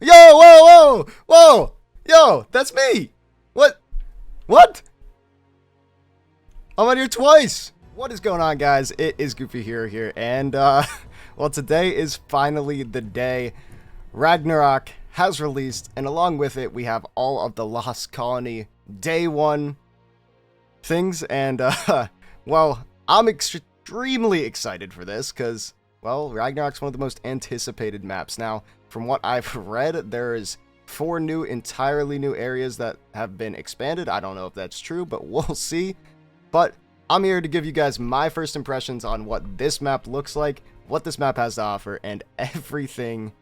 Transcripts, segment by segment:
Yo, whoa, whoa, whoa! Yo, that's me! What? What? I'm on here twice! What is going on, guys? It is Goofy Hero here, and, well, today is finally the day. Ragnarok has released, and along with it, we have all of the Lost Colony Day 1 things, and, well, I'm extremely excited for this, because, well, Ragnarok's one of the most anticipated maps. Now, from what I've read, there is 4 entirely new areas that have been expanded. I don't know if that's true, but we'll see. But I'm here to give you guys my first impressions on what this map looks like, what this map has to offer, and everything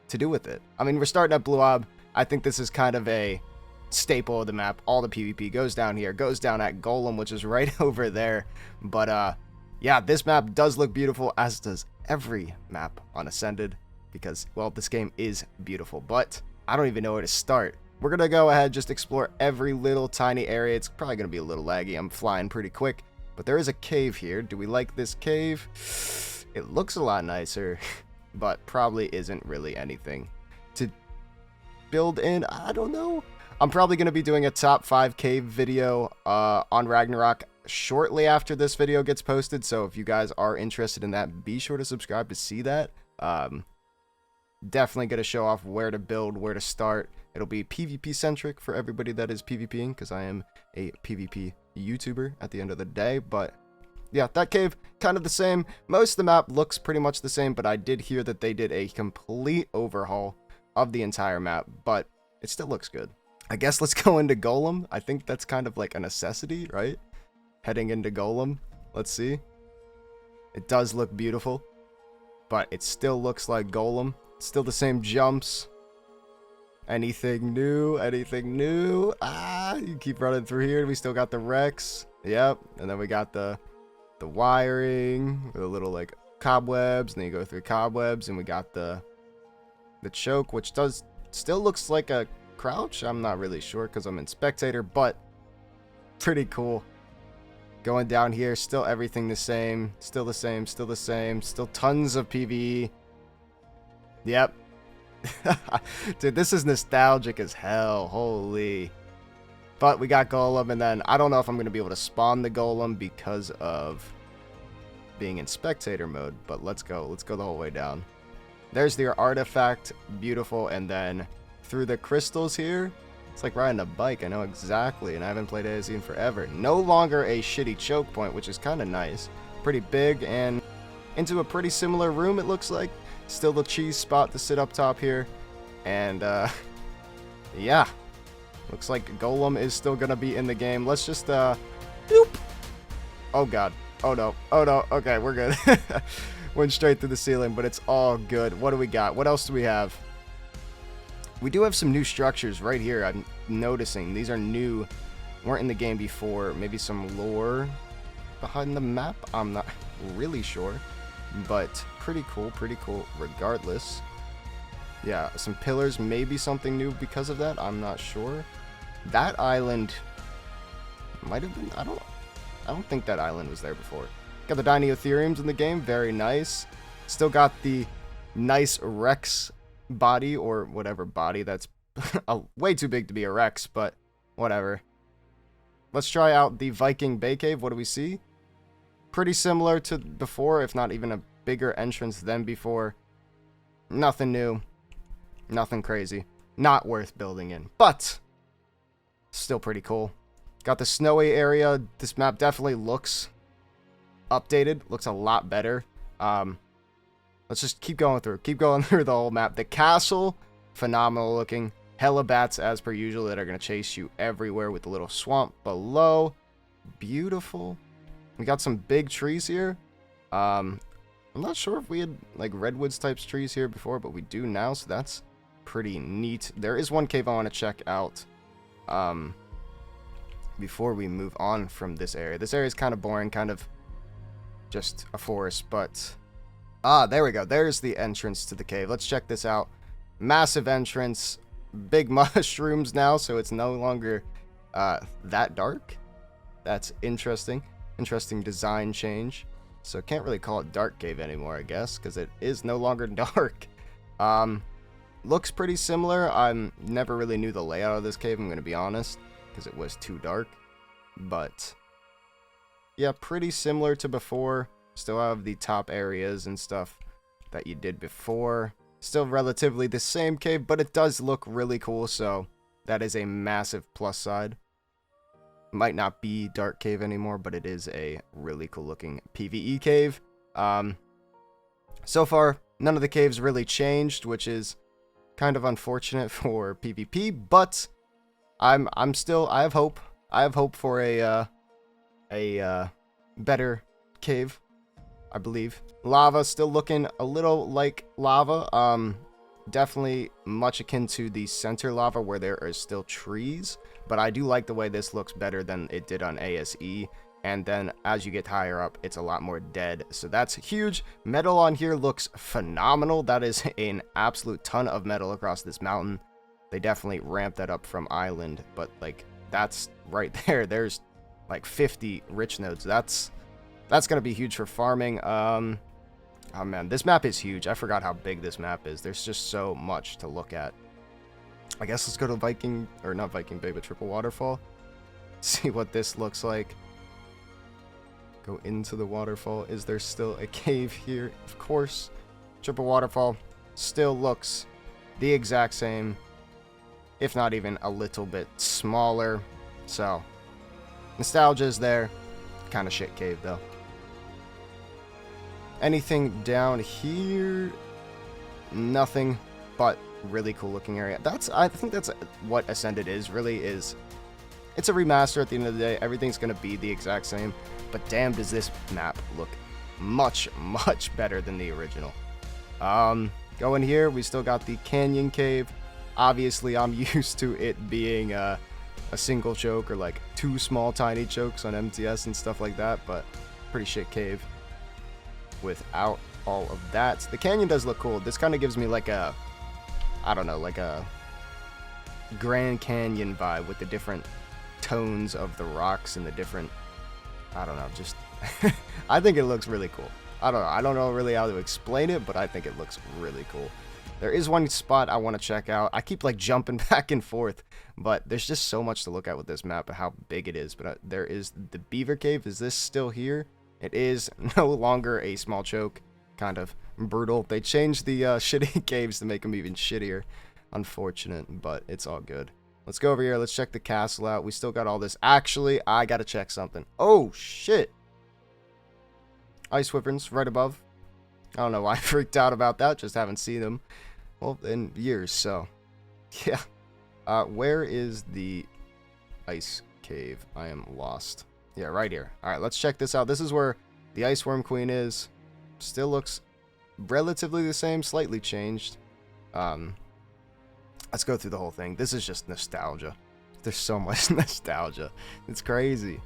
to do with it. I mean, we're starting at Blue Ob. I think this is kind of a staple of the map. All the PvP goes down here, goes down at Golem, which is right over there. But, yeah, this map does look beautiful, as does every map on Ascended, because, well, this game is beautiful. But I don't even know where to start. We're going to go ahead, just explore every little tiny area. It's probably going to be a little laggy. I'm flying pretty quick. But there is a cave here. Do we like this cave? It looks a lot nicer, but probably isn't really anything to build in. I don't know. I'm probably going to be doing a top 5 cave video on Ragnarok shortly after this video gets posted. So if you guys are interested in that, be sure to subscribe to see that. Definitely going to show off where to build, where to start. It'll be PvP centric for everybody that is PvPing, because I am a PvP YouTuber at the end of the day. But yeah, that cave, kind of the same. Most of the map looks pretty much the same, but I did hear that they did a complete overhaul of the entire map, but it still looks good. I guess let's go into Golem. I think that's kind of like a necessity, right? Heading into Golem. Let's see. It does look beautiful, but it still looks like Golem. Still the same jumps. Anything new? Anything new? You keep running through here. We still got the Rex. Yep. And then we got the wiring with a little like cobwebs, and then you go through cobwebs, and we got the choke, which still looks like a crouch. I'm not really sure because I'm in spectator, but pretty cool. Going down here, still everything the same. Still the same. Still the same. Still tons of PvE. Yep. Dude, this is nostalgic as hell. Holy. But we got Golem, and then I don't know if I'm going to be able to spawn the Golem because of being in spectator mode, but let's go. Let's go the whole way down. There's the artifact. Beautiful. And then through the crystals here, it's like riding a bike. I know exactly, and I haven't played AZ in forever. No longer a shitty choke point, which is kind of nice. Pretty big, and into a pretty similar room, it looks like. Still the cheese spot to sit up top here. And, yeah. Looks like Golem is still gonna be in the game. Let's just, Boop. Oh, God. Oh, no. Oh, no. Okay, we're good. Went straight through the ceiling, but it's all good. What do we got? What else do we have? We do have some new structures right here. I'm noticing. These are new. Weren't in the game before. Maybe some lore behind the map. I'm not really sure. But pretty cool regardless. Yeah, some pillars, maybe something new because of that. I'm not sure. That island might have been. I don't think that island was there before. Got the Diniotheriums in the game, very nice. Still got the nice Rex body, or whatever body. That's way too big to be a Rex, but whatever. Let's try out the Viking Bay Cave. What do we see? Pretty similar to before, if not even a bigger entrance than before. Nothing new. Nothing crazy. Not worth building in, but still pretty cool. Got the snowy area. This map definitely looks updated. Looks a lot better. Let's just keep going through. Keep going through the whole map. The castle, phenomenal looking. Hella bats as per usual that are going to chase you everywhere with the little swamp below. Beautiful. We got some big trees here. I'm not sure if we had like redwoods types trees here before, but we do now, so that's pretty neat. There is one cave I want to check out before we move on from this area. This area is kind of boring, kind of just a forest, but there we go. There's the entrance to the cave. Let's check this out. Massive entrance, big mushrooms now, so it's no longer that dark. That's interesting. Interesting design change. So can't really call it Dark Cave anymore, I guess, because it is no longer dark. looks pretty similar. I never really knew the layout of this cave, I'm going to be honest, because it was too dark. But yeah, pretty similar to before. Still have the top areas and stuff that you did before. Still relatively the same cave, but it does look really cool, so that is a massive plus side. Might not be dark cave anymore, but it is a really cool looking PvE cave. So far, none of the caves really changed, which is kind of unfortunate for PvP, but I have hope. I have hope for a better cave, I believe. Lava still looking a little like lava. Definitely much akin to the center lava where there are still trees, but I do like the way this looks better than it did on ASE. And then as you get higher up, it's a lot more dead. So that's huge. Metal on here looks phenomenal. That is an absolute ton of metal across this mountain. They definitely ramped that up from Island, but like that's right there. There's like 50 rich nodes. That's gonna be huge for farming. Oh man, this map is huge. I forgot how big this map is. There's just so much to look at. I guess let's go to Viking, or not Viking Bay, but Triple Waterfall. See what this looks like. Go into the waterfall. Is there still a cave here? Of course. Triple Waterfall still looks the exact same, if not even a little bit smaller. So, nostalgia is there. Kind of shit cave though. Anything down here? Nothing, but really cool looking area. I think that's what Ascended is, really is. It's a remaster at the end of the day. Everything's going to be the exact same, but damn does this map look much, much better than the original. Going here, we still got the Canyon Cave. Obviously, I'm used to it being a single choke or like 2 small tiny chokes on MTS and stuff like that, but pretty shit cave without all of that. The canyon does look cool. This kind of gives me like a, I don't know, like a Grand Canyon vibe with the different tones of the rocks and the different, I don't know, just I think it looks really cool. I don't know really how to explain it, but I think it looks really cool. There is one spot I want to check out. I keep like jumping back and forth, but there's just so much to look at with this map and how big it is. But there is the Beaver Cave. Is this still here? It is no longer a small choke. Kind of brutal. They changed the shitty caves to make them even shittier. Unfortunate, but it's all good. Let's go over here. Let's check the castle out. We still got all this. Actually, I gotta check something. Oh, shit. Ice wyverns right above. I don't know why I freaked out about that. Just haven't seen them, well, in years, so. Yeah. Where is the ice cave? I am lost. Yeah, right here. Alright, let's check this out. This is where the Ice Worm Queen is. Still looks relatively the same, slightly changed. Let's go through the whole thing. This is just nostalgia. There's so much nostalgia. It's crazy.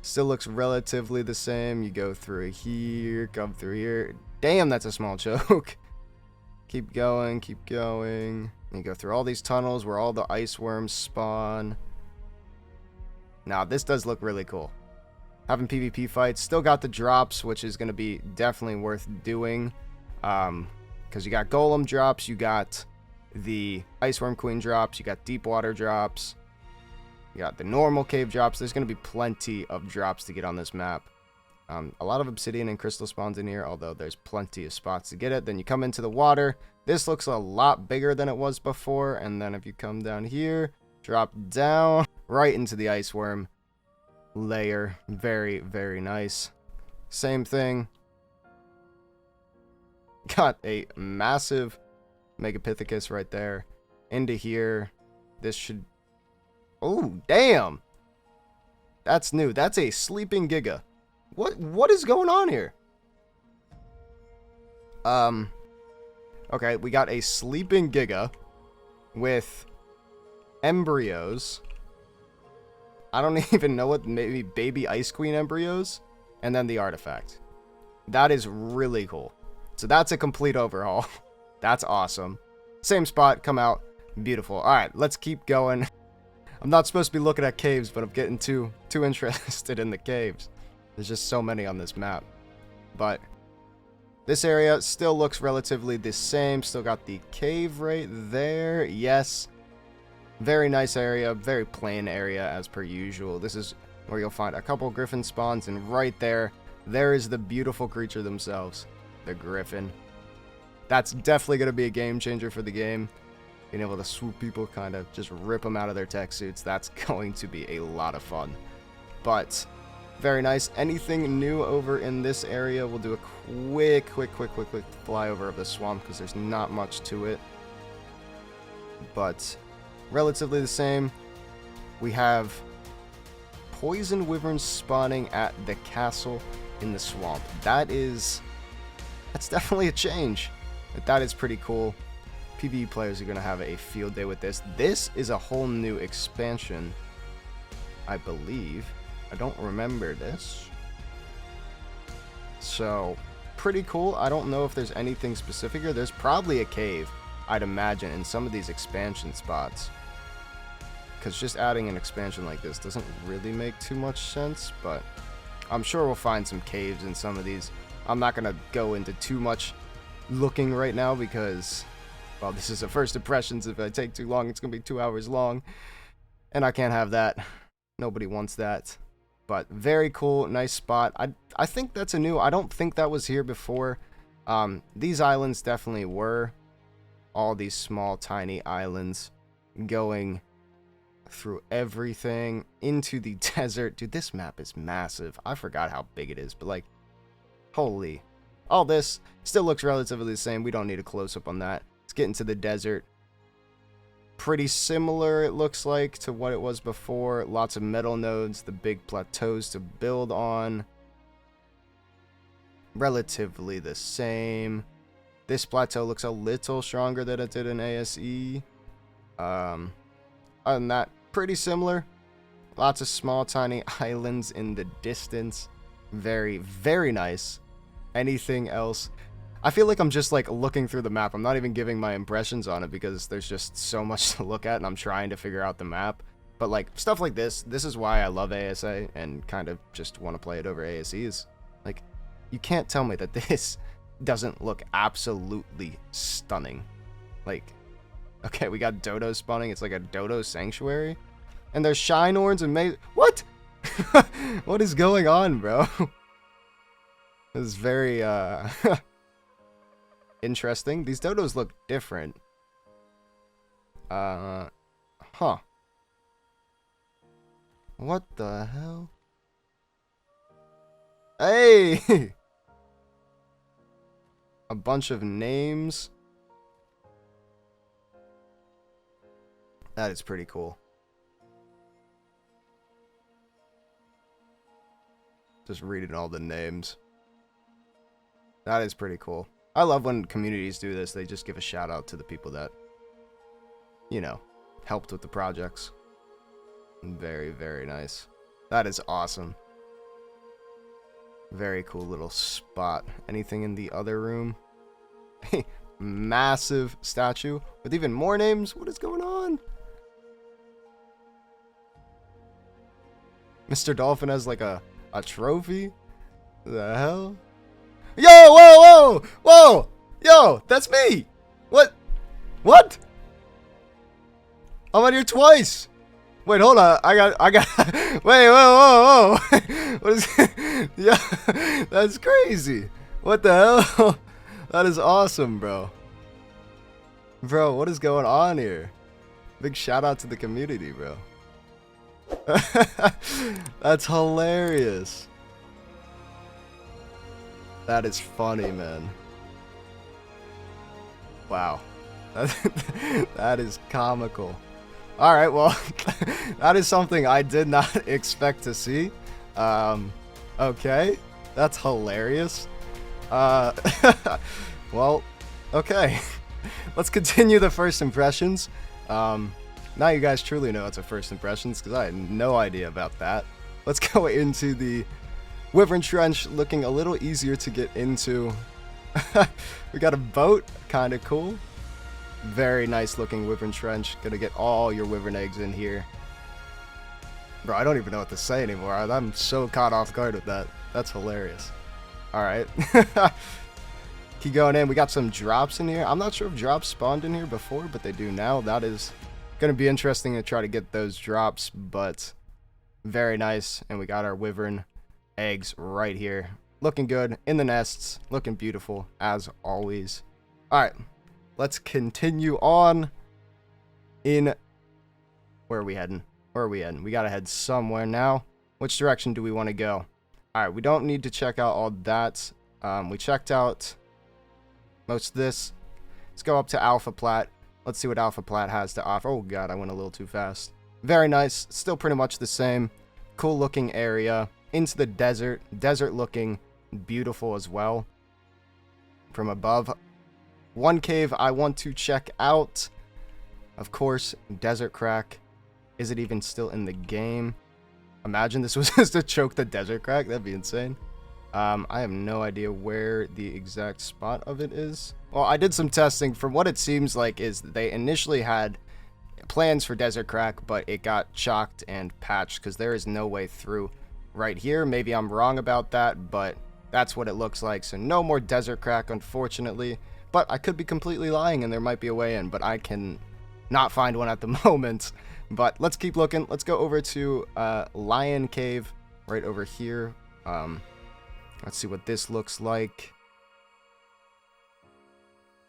Still looks relatively the same. You go through here, come through here. Damn, that's a small choke. Keep going, keep going. You go through all these tunnels where all the ice worms spawn. Now, this does look really cool. Having PvP fights. Still got the drops, which is going to be definitely worth doing. Because you got Golem drops, you got the Ice Worm Queen drops, you got Deep Water drops, you got the normal cave drops. There's going to be plenty of drops to get on this map. A lot of obsidian and crystal spawns in here, although there's plenty of spots to get it. Then you come into the water. This looks a lot bigger than it was before. And then if you come down here, drop down right into the ice worm layer. Very, very nice. Same thing. Got a massive Megapithecus right there. Into here. This should... Oh, damn! That's new. That's a sleeping Giga. What is going on here? Okay, we got a sleeping Giga with embryos. I don't even know what, maybe baby Ice Queen embryos, and then the artifact. That is really cool. So that's a complete overhaul. That's awesome. Same spot, come out, beautiful. All right, let's keep going. I'm not supposed to be looking at caves, but I'm getting too interested in the caves. There's just so many on this map. But This area still looks relatively the same. Still got the cave right there. Yes. Very nice area. Very plain area as per usual. This is where you'll find a couple griffin spawns. And right there, there is the beautiful creature themselves. The griffin. That's definitely going to be a game changer for the game. Being able to swoop people, kind of just rip them out of their tech suits. That's going to be a lot of fun. But very nice. Anything new over in this area? We'll do a quick flyover of the swamp because there's not much to it. But relatively the same. We have poison wyverns spawning at the castle in the swamp. That's definitely a change. But that is pretty cool. PvE players are going to have a field day with this. This is a whole new expansion, I believe. I don't remember this. So, pretty cool. I don't know if there's anything specific here. There's probably a cave, I'd imagine, in some of these expansion spots. Because just adding an expansion like this doesn't really make too much sense, but I'm sure we'll find some caves in some of these. I'm not going to go into too much looking right now because, well, this is a first impressions. If I take too long, it's going to be 2 hours long. And I can't have that. Nobody wants that. But very cool, nice spot. I think that's a new, I don't think that was here before. These islands definitely were. All these small, tiny islands going through everything into the desert. Dude, this map is massive. I forgot how big it is, but like, holy. All this still looks relatively the same. We don't need a close-up on that. Let's get into the desert. Pretty similar, it looks like, to what it was before. Lots of metal nodes, the big plateaus to build on. Relatively the same. This plateau looks a little stronger than it did in ASE. Other than that, pretty similar. Lots of small, tiny islands in the distance. Very, very nice. Anything else? I feel like I'm just like looking through the map. I'm not even giving my impressions on it because there's just so much to look at and I'm trying to figure out the map. But like stuff like this is why I love ASA and kind of just want to play it over ASEs. Like, you can't tell me that this doesn't look absolutely stunning. Like, okay, we got dodo spawning. It's like a dodo sanctuary. And there's shine horns and what? What is going on, bro? This is very interesting. These dodos look different. Huh. What the hell? Hey! A bunch of names. That is pretty cool. Just reading all the names. That is pretty cool. I love when communities do this. They just give a shout out to the people that, you know, helped with the projects. Very, very nice. That is awesome. Very cool little spot. Anything in the other room? Massive statue with even more names. What is going on? Mr. Dolphin has like a trophy? The hell? Yo, whoa, whoa, whoa! Yo, that's me! What? What? I'm on here twice! Wait, hold on. I got, wait, whoa, whoa, whoa! What is, yeah, that's crazy. What the hell? That is awesome, bro. Bro, what is going on here? Big shout out to the community, bro. That's hilarious. That is funny, man. Wow. That is comical. Alright, well, that is something I did not expect to see. Okay. That's hilarious. Well, okay. Let's continue the first impressions. Now you guys truly know it's a first impressions because I had no idea about that. Let's go into the Wyvern Trench, looking a little easier to get into. We got a boat, kind of cool. Very nice looking Wyvern Trench. Gonna get all your Wyvern eggs in here. Bro, I don't even know what to say anymore. I'm so caught off guard with that. That's hilarious. Alright. Keep going in. We got some drops in here. I'm not sure if drops spawned in here before, but they do now. That is going to be interesting to try to get those drops, but very nice. And we got our wyvern eggs right here. Looking good in the nests. Looking beautiful as always. All right. Let's continue on in... Where are we heading? Where are we heading? We got to head somewhere now. Which direction do we want to go? All right. We don't need to check out all that. We checked out most of this. Let's go up to Alpha Plat. Let's see what Alpha Plat has to offer. Oh god, I went a little too fast. Very nice. Still pretty much the same. Cool looking area. Into the desert. Desert looking beautiful as well. From above. One cave I want to check out. Of course, Desert Crack. Is it even still in the game? Imagine this was just to choke the Desert Crack. That'd be insane. I have no idea where the exact spot of it is. Well, I did some testing. From what it seems like is they initially had plans for Desert Crack, but it got chalked and patched because there is no way through right here. Maybe I'm wrong about that, but that's what it looks like. So no more Desert Crack, unfortunately. But I could be completely lying and there might be a way in, but I can not find one at the moment. But let's keep looking. Let's go over to Lion Cave right over here. Let's see what this looks like.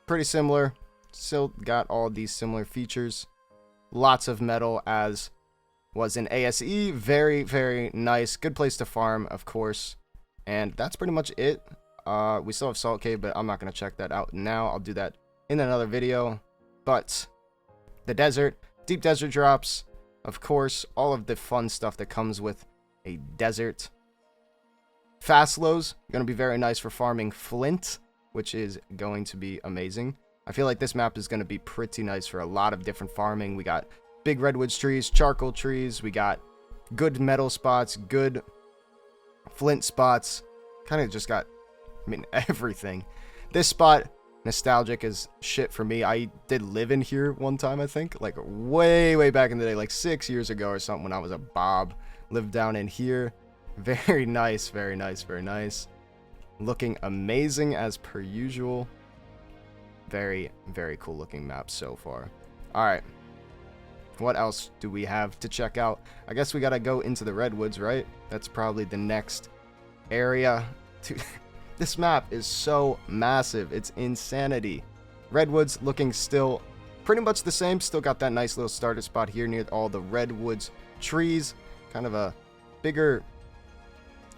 Pretty similar. Still got all these similar features. Lots of metal as was in ASE. Very, very nice. Good place to farm, of course. And that's pretty much it. We still have Salt Cave, but I'm not going to check that out now. I'll do that in another video. But the desert, deep desert drops, of course, all of the fun stuff that comes with a desert. Fast lows, going to be very nice for farming flint, which is going to be amazing. I feel like this map is going to be pretty nice for a lot of different farming. We got big redwoods trees, charcoal trees, we got good metal spots, good flint spots, kind of just got, I mean, everything. This spot, nostalgic as shit for me. I did live in here one time, I think, like way back in the day, like 6 years ago or something when I was a Bob. Lived down in here. Very nice, very nice, very nice. Looking amazing as per usual. Very, very cool looking map so far. Alright. What else do we have to check out? I guess we gotta go into the redwoods, right? That's probably the next area to... This map is so massive. It's insanity. Redwoods looking still pretty much the same. Still got that nice little starter spot here near all the redwoods trees. Kind of a bigger...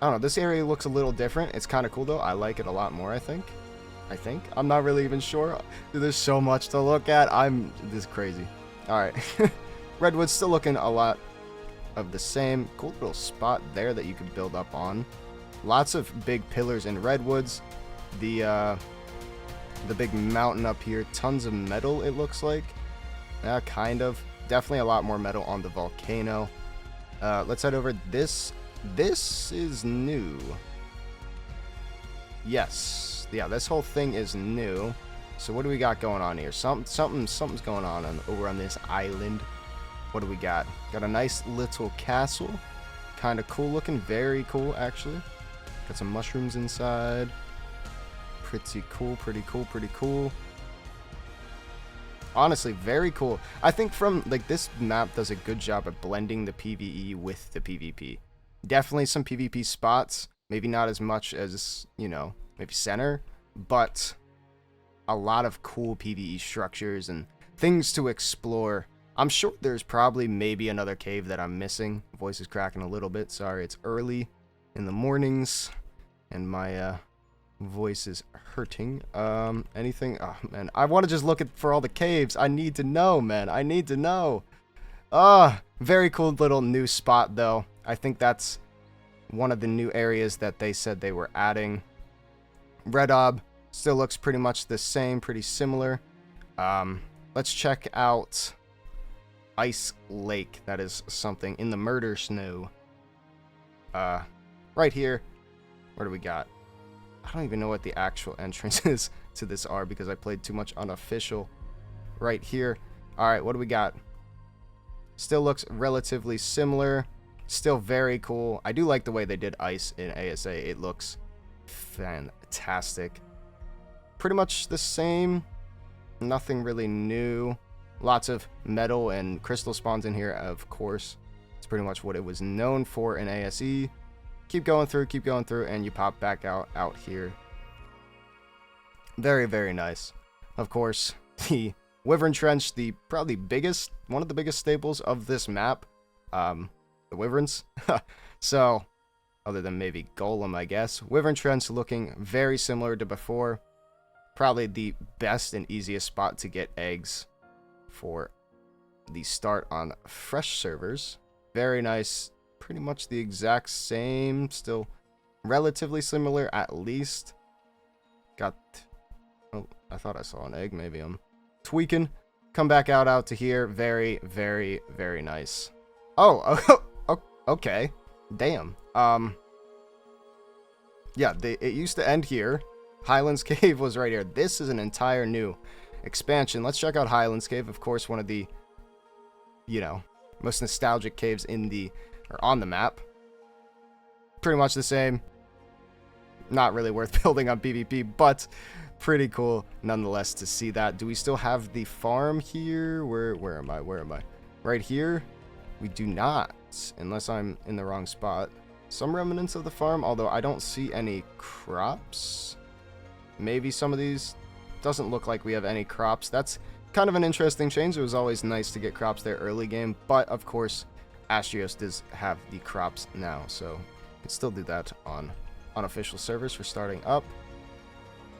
I don't know, this area looks a little different. It's kind of cool though. I like it a lot more, I think. I'm not really even sure. Dude, there's so much to look at. This is crazy. Alright. Redwood's still looking a lot of the same. Cool little spot there that you could build up on. Lots of big pillars in redwoods. The big mountain up here. Tons of metal, it looks like. Yeah, kind of. Definitely a lot more metal on the volcano. Let's head over this. This is new. Yes. Yeah, this whole thing is new. So what do we got going on here? Something's going on over on this island. What do we got? Got a nice little castle. Kind of cool looking. Very cool, actually. Got some mushrooms inside. Pretty cool, pretty cool, pretty cool. Honestly, very cool. I think from, like, this map does a good job at blending the PvE with the PvP. Definitely some PvP spots. Maybe not as much as, you know, maybe center. But a lot of cool PvE structures and things to explore. I'm sure there's probably maybe another cave that I'm missing. Voice is cracking a little bit. Sorry, it's early in the mornings. And my voice is hurting. Anything? Oh, man. I want to just look for all the caves. I need to know, man. I need to know. Very cool little new spot, though. I think that's one of the new areas that they said they were adding. Red Ob still looks pretty much the same, pretty similar. Let's check out Ice Lake. That is something in the Murder Snow. Right here. Where do we got? I don't even know what the actual entrances to this are because I played too much unofficial. Right here. Alright, what do we got? Still looks relatively similar. Still very cool. I do like the way they did ice in ASA. It looks fantastic. pretty much the same. Nothing really new. Lots of metal and crystal spawns in here, of course. It's pretty much what it was known for in ASE. Keep going through, and you pop back out here. Very, very nice. Of course, the Wyvern Trench, probably one of the biggest staples of this map. The Wyverns. So, other than maybe Golem, I guess. Wyvern Trench looking very similar to before. Probably the best and easiest spot to get eggs for the start on fresh servers. Very nice. Pretty much the exact same. Still relatively similar, at least. Got... Oh, I thought I saw an egg. Maybe I'm tweaking. Come back out to here. Very, very, very nice. Oh, okay. Damn. Yeah, it used to end here. Highlands Cave was right here. This is an entire new expansion. Let's check out Highlands Cave. Of course, one of the, most nostalgic caves on the map. Pretty much the same. Not really worth building on PvP, but pretty cool nonetheless to see that. Do we still have the farm here? Where am I? Right here? We do not, unless I'm in the wrong spot. Some remnants of the farm, although I don't see any crops. Maybe some of these. Doesn't look like we have any crops. That's kind of an interesting change. It was always nice to get crops there early game, but of course Astrios does have the crops now, so you can still do that on unofficial servers for starting up.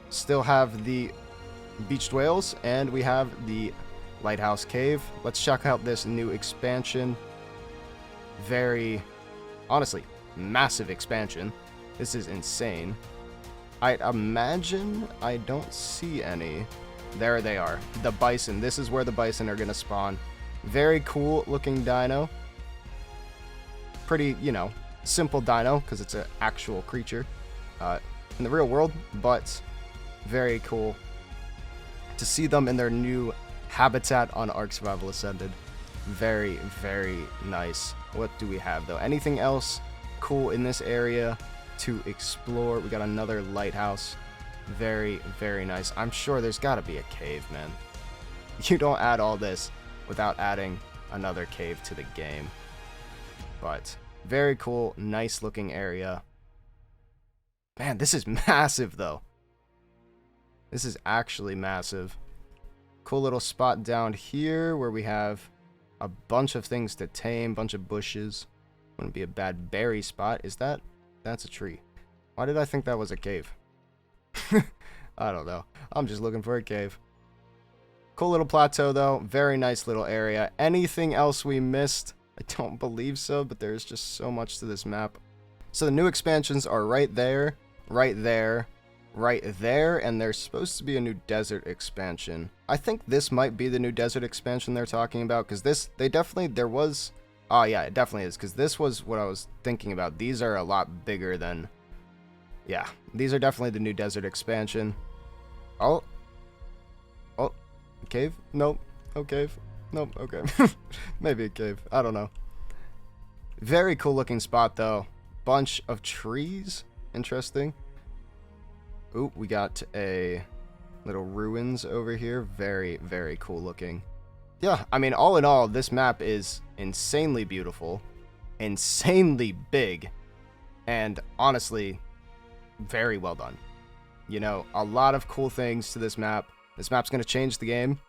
Still have the beached whales, and we have the lighthouse cave. Let's check out this new expansion. Very, honestly, massive expansion. This is insane. I imagine I don't see any. There they are. The bison. This is where the bison are going to spawn. Very cool looking dino. Pretty, simple dino because it's an actual creature in the real world, but very cool to see them in their new habitat on Ark Survival Ascended. Very, very nice. What do we have though? Anything else cool in this area to explore? We got another lighthouse. Very, very nice. I'm sure there's got to be a cave, man. You don't add all this without adding another cave to the game. But very cool, nice looking area. Man, this is massive though. This is actually massive. Cool little spot down here where we have a bunch of things to tame, bunch of bushes. Wouldn't be a bad berry spot. Is that? That's a tree. Why did I think that was a cave? I don't know. I'm just looking for a cave. Cool little plateau though. Very nice little area. Anything else we missed? I don't believe so, but there's just so much to this map. So the new expansions are right there, right there, right there, and there's supposed to be a new desert expansion. I think this might be the new desert expansion they're talking about, because oh yeah, it definitely is, because this was what I was thinking about. These are a lot bigger than, yeah, these are definitely the new desert expansion. Oh, cave? Nope, no cave. Nope, okay. Maybe a cave, I don't know. Very cool looking spot though. Bunch of trees, interesting. Ooh, we got a little ruins over here. Very, very cool looking. Yeah, I mean, all in all, this map is insanely beautiful, insanely big, and honestly, very well done. A lot of cool things to this map. This map's going to change the game,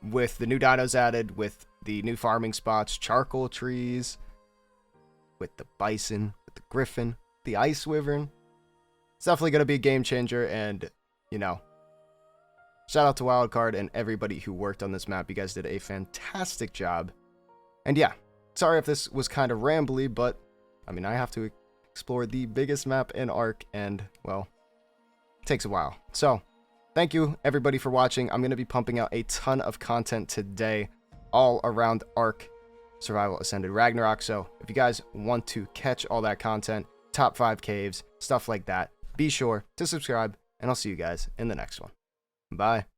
with the new dinos added, with the new farming spots, charcoal trees, with the bison, with the griffin, the ice wyvern. It's definitely going to be a game changer, and, shout out to Wildcard and everybody who worked on this map. You guys did a fantastic job. And yeah, sorry if this was kind of rambly, but, I mean, I have to explore the biggest map in Ark, and, well, it takes a while. So, thank you, everybody, for watching. I'm going to be pumping out a ton of content today, all around Ark Survival Ascended Ragnarok. So, if you guys want to catch all that content, top 5 caves, stuff like that, be sure to subscribe, and I'll see you guys in the next one. Bye.